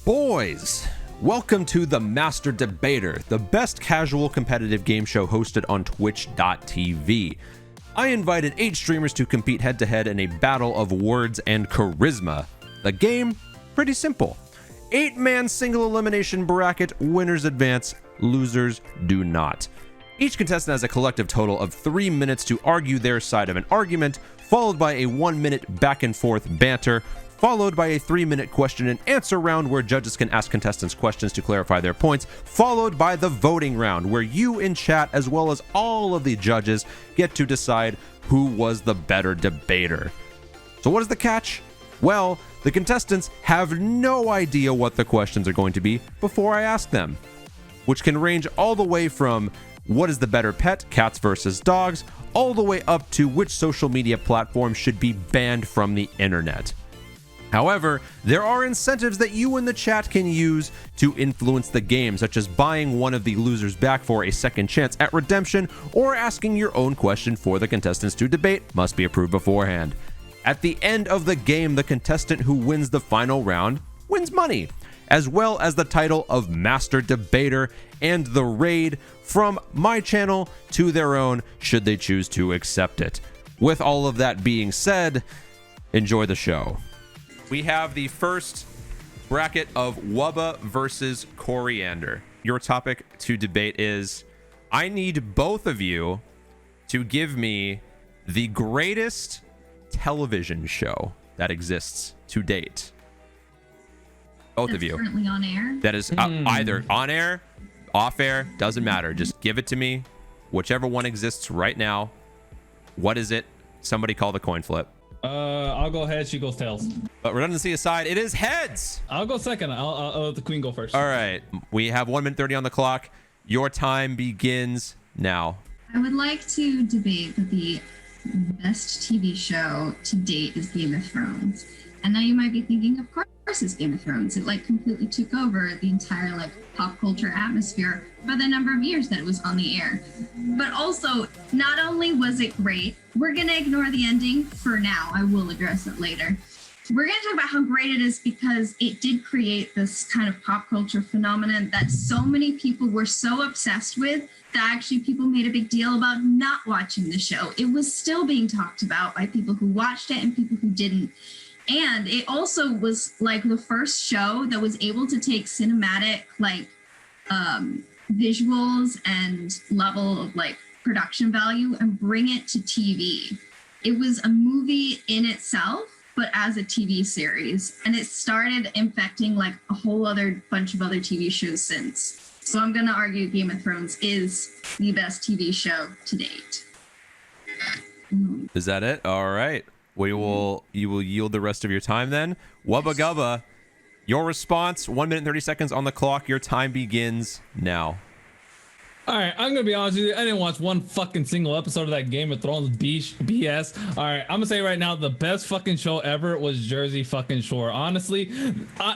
Boys, welcome to the Master Debater, the best casual competitive game show hosted on Twitch.tv. I invited 8 streamers to compete head-to-head in a battle of words and charisma. The game? Pretty simple. 8-man single elimination bracket, winners advance, losers do not. Each contestant has a collective total of 3 minutes to argue their side of an argument, followed by a 1-minute back and forth banter, followed by a 3-minute question and answer round where judges can ask contestants questions to clarify their points, followed by the voting round where you in chat as well as all of the judges get to decide who was the better debater. So what is the catch? Well, the contestants have no idea what the questions are going to be before I ask them, which can range all the way from what is the better pet, cats versus dogs, all the way up to which social media platform should be banned from the internet. However, there are incentives that you in the chat can use to influence the game, such as buying one of the losers back for a second chance at redemption, or asking your own question for the contestants to debate must be approved beforehand. At the end of the game, the contestant who wins the final round wins money, as well as the title of Master Debater and the raid from my channel to their own, should they choose to accept it. With all of that being said, enjoy the show. We have the first bracket of Wubba versus Coriander. Your topic to debate is, I need both of you to give me the greatest television show that exists to date. Both of you. Currently on air. That is either on air, off air, doesn't matter. Just give it to me. Whichever one exists right now. What is it? Somebody call the coin flip. I'll go heads, she goes tails. But redundancy aside, it is heads. I'll go second. I'll let the queen go first. All right. We have 1 minute 30 on the clock. Your time begins now. I would like to debate that the best TV show to date is Game of Thrones. And now you might be thinking, of course it's Game of Thrones. It completely took over the entire pop culture atmosphere for the number of years that it was on the air. But also, not only was it great, we're gonna ignore the ending for now. I will address it later. We're gonna talk about how great it is because it did create this kind of pop culture phenomenon that so many people were so obsessed with that actually people made a big deal about not watching the show. It was still being talked about by people who watched it and people who didn't. And it also was the first show that was able to take cinematic visuals and level of production value and bring it to TV. It was a movie in itself, but as a TV series. And it started infecting a whole other bunch of other TV shows since. So I'm gonna argue Game of Thrones is the best TV show to date. Is that it? All right. You will yield the rest of your time then. Wubba Gubba, your response, 1 minute 30 seconds on the clock. Your time begins now. All right, I'm gonna be honest with you. I didn't watch one fucking single episode of that Game of Thrones BS. All right, I'm gonna say right now, the best fucking show ever was Jersey fucking Shore. Honestly,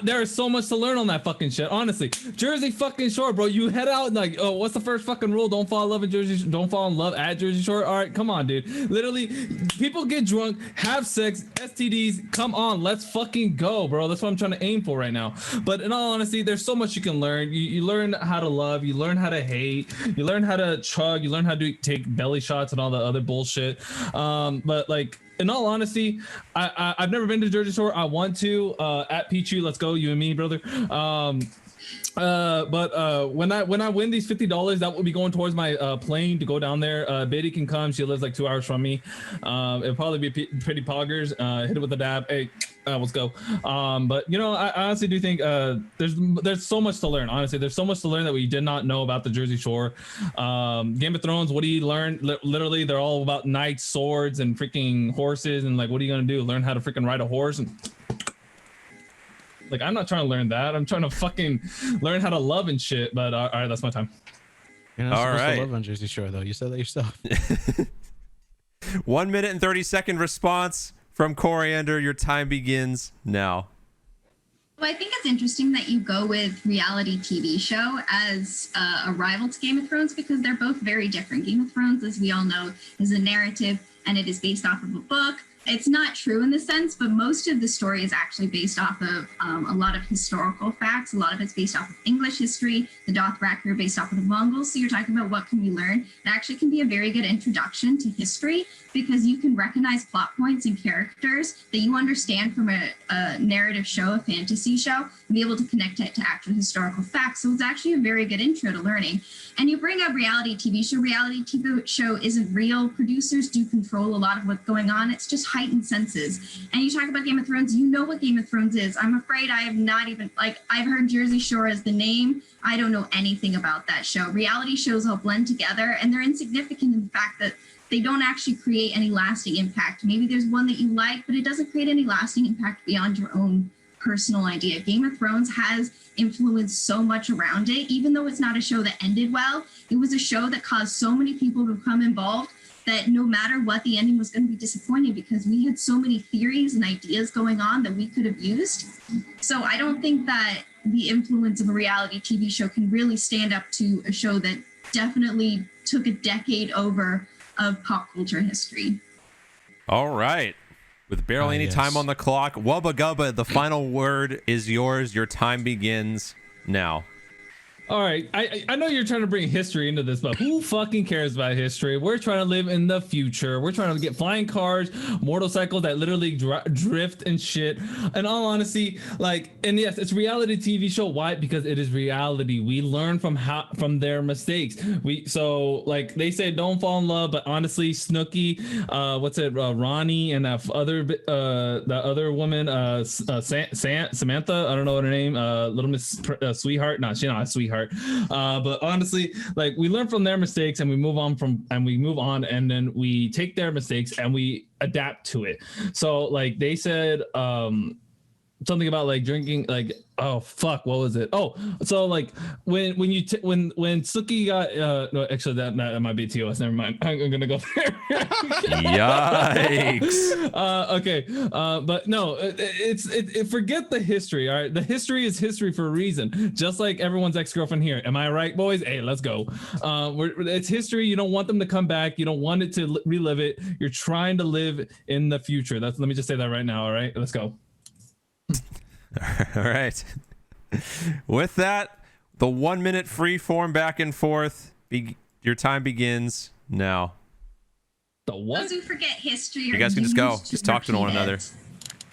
there is so much to learn on that fucking shit. Honestly, Jersey fucking Shore, bro. You head out oh, what's the first fucking rule? Don't fall in love with Jersey. Don't fall in love at Jersey Shore. All right, come on, dude. Literally, people get drunk, have sex, STDs. Come on, let's fucking go, bro. That's what I'm trying to aim for right now. But in all honesty, there's so much you can learn. You learn how to love. You learn how to hate. You learn how to chug, you learn how to take belly shots and all the other bullshit. But in all honesty, I've never been to Jersey Shore. I want to. At Pichu, let's go, you and me, brother. But when I win these $50, that will be going towards my plane to go down there. Biddy can come. She lives 2 hours from me. It'll probably be pretty poggers. Hit it with a dab. Hey, let's go. But I honestly do think there's so much to learn. Honestly, there's so much to learn that we did not know about the Jersey Shore. Game of Thrones, what do you learn? Literally, they're all about knights, swords, and freaking horses. And what are you gonna do? Learn how to freaking ride a horse? And I'm not trying to learn that. I'm trying to fucking learn how to love and shit. But all right, that's my time. You're not supposed to love on Jersey Shore, though. You said that yourself. 1 minute and 30 second response from Coriander. Your time begins now. Well, I think it's interesting that you go with reality TV show as a rival to Game of Thrones because they're both very different. Game of Thrones, as we all know, is a narrative and it is based off of a book. it's not true in the sense, but most of the story is actually based off of a lot of historical facts. A lot of it's based off of English history. The Dothraki are based off of the Mongols. So you're talking about what can we learn? It actually can be a very good introduction to history because you can recognize plot points and characters that you understand from a narrative show, a fantasy show, and be able to connect it to actual historical facts. So it's actually a very good intro to learning. And you bring up reality TV show. Reality TV show isn't real. Producers do control a lot of what's going on. It's just heightened senses. And you talk about Game of Thrones, you know what Game of Thrones is. I'm afraid I have not even, like, I've heard Jersey Shore as the name. I don't know anything about that show. Reality shows all blend together and they're insignificant in the fact that they don't actually create any lasting impact. Maybe there's one that you like, but it doesn't create any lasting impact beyond your own personal idea. Game of Thrones has influenced so much around it, even though it's not a show that ended well. It was a show that caused so many people to become involved that no matter what, the ending was going to be disappointing because we had so many theories and ideas going on that we could have used. So I don't think that the influence of a reality TV show can really stand up to a show that definitely took a decade over of pop culture history. All right. With barely any time on the clock, Wubba Gubba, the final word is yours. Your time begins now. All right, I know you're trying to bring history into this, but who fucking cares about history? We're trying to live in the future. We're trying to get flying cars, motorcycles that literally drift and shit. And all honesty, like, and yes, it's a reality TV show. Why? Because it is reality. We learn from their mistakes. So like they say, don't fall in love, but honestly, Snooki, Ronnie, and the other woman, Samantha. I don't know what her name. Little Miss Sweetheart. No, she's not a sweetheart. But honestly, like we learn from their mistakes and we move on and then we take their mistakes and we adapt to it. So like they said something about like drinking, like, oh fuck, what was it? Oh, so like when Suki got no, actually that might be TOS. Never mind. I'm gonna go there. Yikes. Okay. But no, it's forget the history. All right, the history is history for a reason. Just like everyone's ex-girlfriend here. Am I right, boys? Hey, let's go. It's history. You don't want them to come back. You don't want it to relive it. You're trying to live in the future. Let me just say that right now. All right, let's go. All right. With that, the 1 minute free form back and forth. Your time begins now. The what? Those who forget history, you guys can just go. Just talk to one another.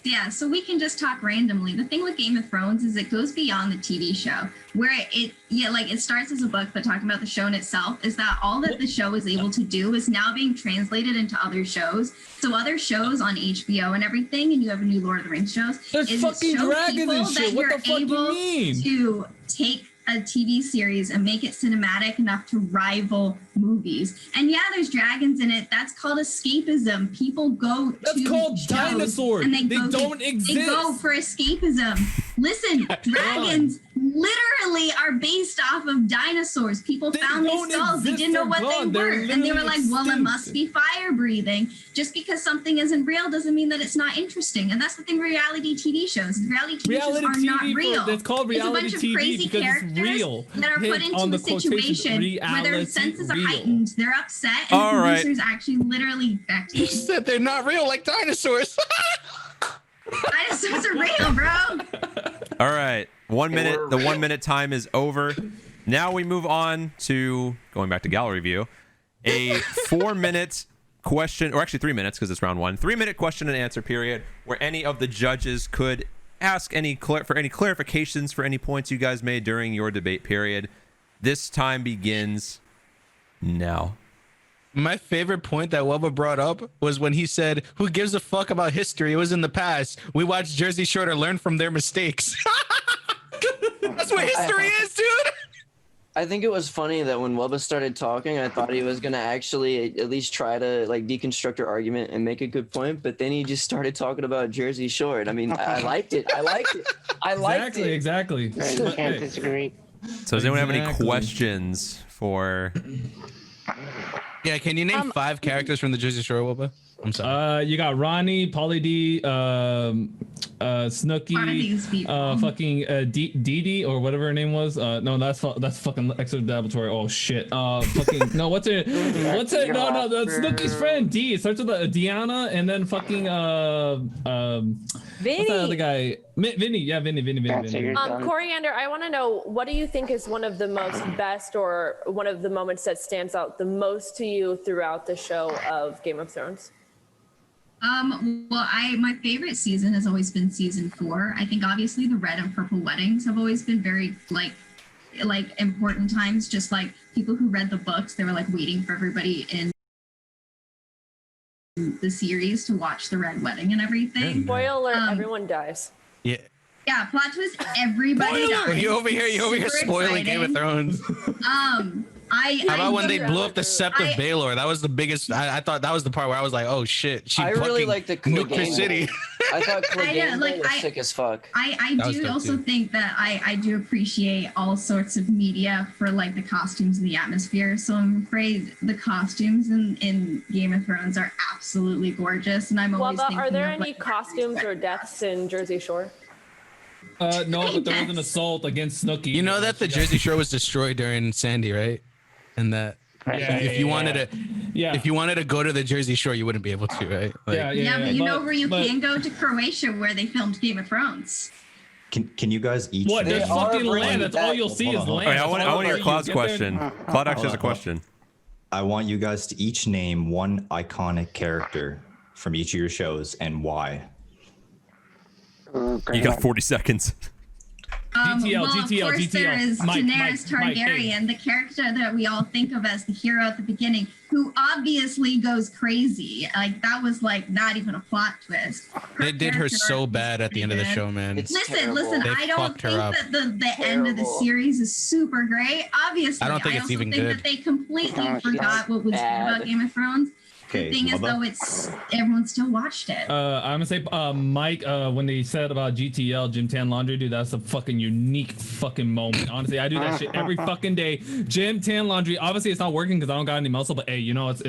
Yeah, so we can just talk randomly. The thing with Game of Thrones is it goes beyond the TV show, where it starts as a book, but talking about the show in itself is that all that the show is able to do is now being translated into other shows. So other shows on HBO and everything, and you have a new Lord of the Rings shows. There's fucking dragons and shit. What the fuck do you mean? To take a TV series and make it cinematic enough to rival movies. And yeah, there's dragons in it. That's called escapism. People go That's called dinosaurs. And they don't exist. They go for escapism. Listen, dragons literally are based off of dinosaurs. People found these skulls. They didn't know what they were. And they were like, well, it must be fire breathing. Just because something isn't real doesn't mean that it's not interesting. And that's the thing with reality TV shows. Reality TV shows are not real. That's called reality TV crazy because it's real. That are put into a situation where their senses are heightened. They're upset. And all the right. producers actually literally back to You said they're not real like dinosaurs. dinosaurs are real, bro. All right. 1 minute. The 1 minute time is over. Now we move on to going back to gallery view. A 4 minute question, or actually 3 minutes because it's round one. 3 minute question and answer period where any of the judges could ask for any clarifications for any points you guys made during your debate period. This time begins now. My favorite point that Wubba brought up was when he said, who gives a fuck about history? It was in the past. We watched Jersey Shore to learn from their mistakes. That's what history is, dude. I think it was funny that when Wubba started talking, I thought he was going to actually at least try to like deconstruct her argument and make a good point. But then he just started talking about Jersey Shore. And I mean, I liked it. I liked it. Exactly. I can't disagree. So does anyone have any questions for... Yeah, can you name 5 characters from the Jersey Shore, Wubba? I'm sorry. You got Ronnie, Pauly D, Why are Snooki, these people? fucking Dee Dee or whatever her name was. No, that's fucking extra laboratory. Oh shit. Fucking no. What's it? What's it? No, that's Snooki's friend D. It starts with Deanna and then fucking Vinny. what's that other guy? Vinny. Yeah, Vinny. Coriander, I want to know, what do you think is one of the most best or one of the moments that stands out the most to you throughout the show of Game of Thrones? Well, my favorite season has always been season 4. I think obviously the red and purple weddings have always been very like important times. Just like people who read the books, they were like waiting for everybody in the series to watch the red wedding and everything. Spoiler alert, everyone dies. Yeah. Yeah, plot twist, everybody dies. You over here Super spoiling Game of exciting. Thrones. How about when they blew up the Sept of Baelor? That was the biggest. I thought that was the part where I was like, oh shit, she I fucking really like the nuked her Clegane city. Bowl. I thought Clegane Bowl was sick as fuck. I That was do dope, also too. think that I do appreciate all sorts of media for like the costumes and the atmosphere. So I'm afraid the costumes in Game of Thrones are absolutely gorgeous, and I'm always Wubba, thinking are there of, any like, costumes or deaths in Jersey Shore? No, but there was an assault against Snooki. You know that the Jersey Shore was destroyed during Sandy, right? And that if you wanted to go to the Jersey Shore, you wouldn't be able to, right? Like, Yeah, but you know where you can go to Croatia, where they filmed Game of Thrones. Can you guys each? What? There's name- fucking land. That's all you'll see is land. All right, I want to hear Claude's You get there- question. Claude actually has a question. I want you guys to each name one iconic character from each of your shows and why. You got 40 seconds. GTL, Well, GTL, of course, there GTL. is Mike, Daenerys Mike, hey. Targaryen, the character that we all think of as the hero at the beginning, who obviously goes crazy. Like, that was like not even a plot twist. they did her character so arc was bad at the end of the pretty good. show, man. It's Listen, terrible. They I don't fucked her think up. that the end of the Terrible. series is super great. Obviously, I don't think it's also even think good. that they completely Oh, forgot what was good bad. about Game of Thrones. Okay, The thing is, Bubba? though, everyone still watched it. I'm gonna say, Mike, when they said about GTL, Gym Tan Laundry, dude, that's a fucking unique fucking moment. Honestly, I do that shit every fucking day. Gym Tan Laundry. Obviously, it's not working because I don't got any muscle, but hey, you know, it's.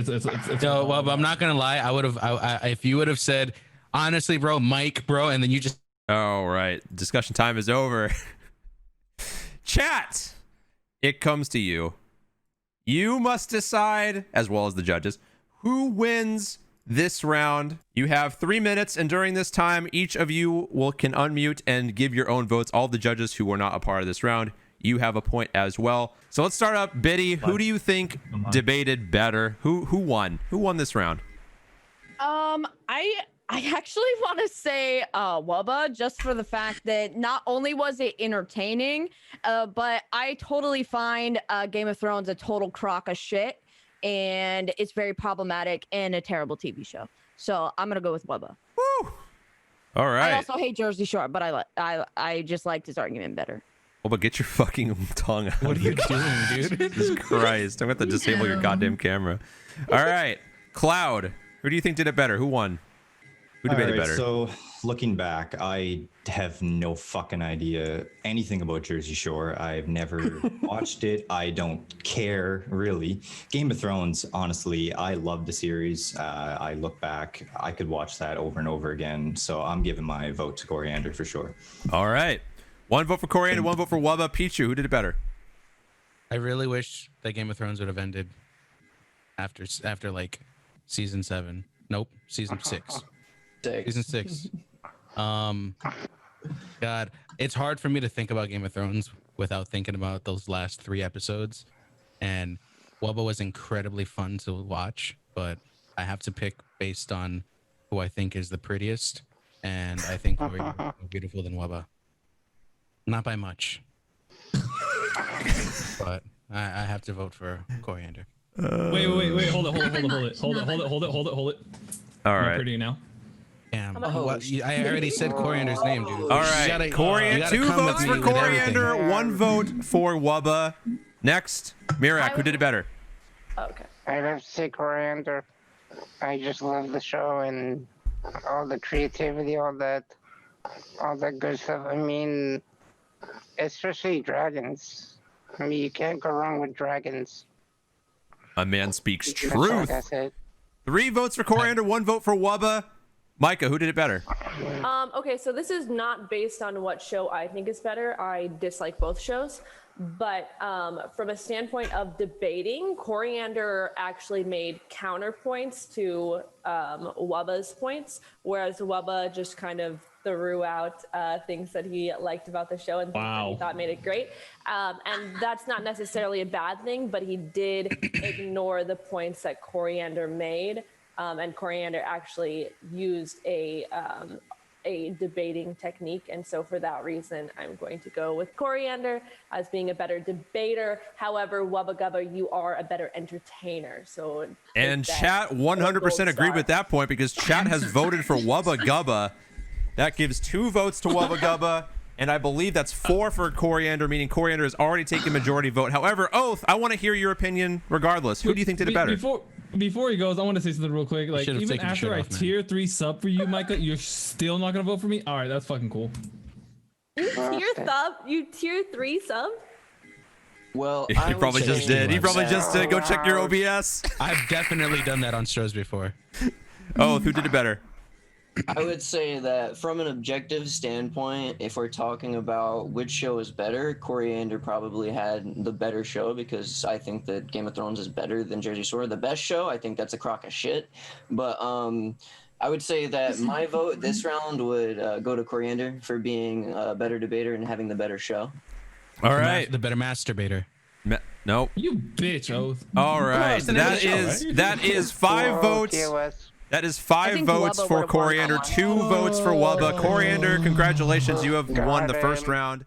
So, well, but I'm not gonna lie. I would have, if you would have said, honestly, bro, Mike, bro, and then you just All right, discussion time is over. Chat, it comes to you. You must decide, as well as the judges, who wins this round. You have 3 minutes, and during this time, each of you can unmute and give your own votes. All the judges who were not a part of this round, you have a point as well. So let's start up. Biddy, who do you think debated better? Who won? Who won this round? I actually want to say Wubba, just for the fact that not only was it entertaining, but I totally find Game of Thrones a total crock of shit, and it's very problematic and a terrible TV show. So I'm gonna go with Wubba. Woo! All right. I also hate Jersey Shore, but I just liked his argument better. Oh, but get your fucking tongue out. what are you doing, dude? Jesus Christ. I'm going to have to disable your goddamn camera. All right. Cloud, who do you think did it better? Who won? Who debated All right, better? So looking back, I have no fucking idea anything about Jersey Shore. I've never watched it. I don't care really. Game of Thrones, honestly, I love the series. I look back, I could watch that over and over again. So I'm giving my vote to Coriander for sure. All right. One vote for Coriander, one vote for Wubba. Pichu, who did it better? I really wish that Game of Thrones would have ended after like season 7. Nope, season 6. Season 6. God, it's hard for me to think about Game of Thrones without thinking about those last 3 episodes. And Wubba was incredibly fun to watch, but I have to pick based on who I think is the prettiest, and I think Coriander is more beautiful than Wubba. Not by much, but I have to vote for Coriander. Wait, hold it. All Am I right. pretty now? Damn. Oh, What? I already said Coriander's name, dude. All right. Coriander, 2 votes for Coriander, 1 vote for Wubba. Next, Mirak, who did it better? Okay. I'd have to say Coriander. I just love the show and all the creativity, all that good stuff. I mean, especially dragons. I mean, you can't go wrong with dragons. A man speaks That's all truth. I said. 3 votes for Coriander, 1 vote for Wubba. Micah, who did it better? Okay, so this is not based on what show I think is better. I dislike both shows. But from a standpoint of debating, Coriander actually made counterpoints to Wubba's points, whereas Wubba just kind of threw out things that he liked about the show and things that he thought made it great. And that's not necessarily a bad thing, but he did ignore the points that Coriander made. And Coriander actually used a debating technique, and so for that reason I'm going to go with Coriander as being a better debater. However, Wubba Gubba, you are a better entertainer. So and chat 100% agreed with that point, because chat has voted for Wubba Gubba. That gives 2 votes to Wubba Gubba, and I believe that's 4 for Coriander, meaning Coriander has already taken majority vote. However, Oath, I want to hear your opinion regardless. Who do you think did it better? Before he goes, I want to say something real quick. Like, even after I tier 3 sub for you, Micah, you're still not gonna vote for me? All right, that's fucking cool. You tier 3 sub? Well, he probably just did. He probably just did. Go check your OBS. I've definitely done that on shows before. Oh, who did it better? I would say that from an objective standpoint, if we're talking about which show is better, Coriander probably had the better show, because I think that Game of Thrones is better than Jersey Shore. The best show, I think that's a crock of shit. But I would say that my vote this round would go to Coriander for being a better debater and having the better show. All right. The better masturbator. Nope. You bitch, Oath. All right. That is 5 votes. That is 5 votes for Coriander, 2 votes for Wubba. Coriander, congratulations. You have won the first round.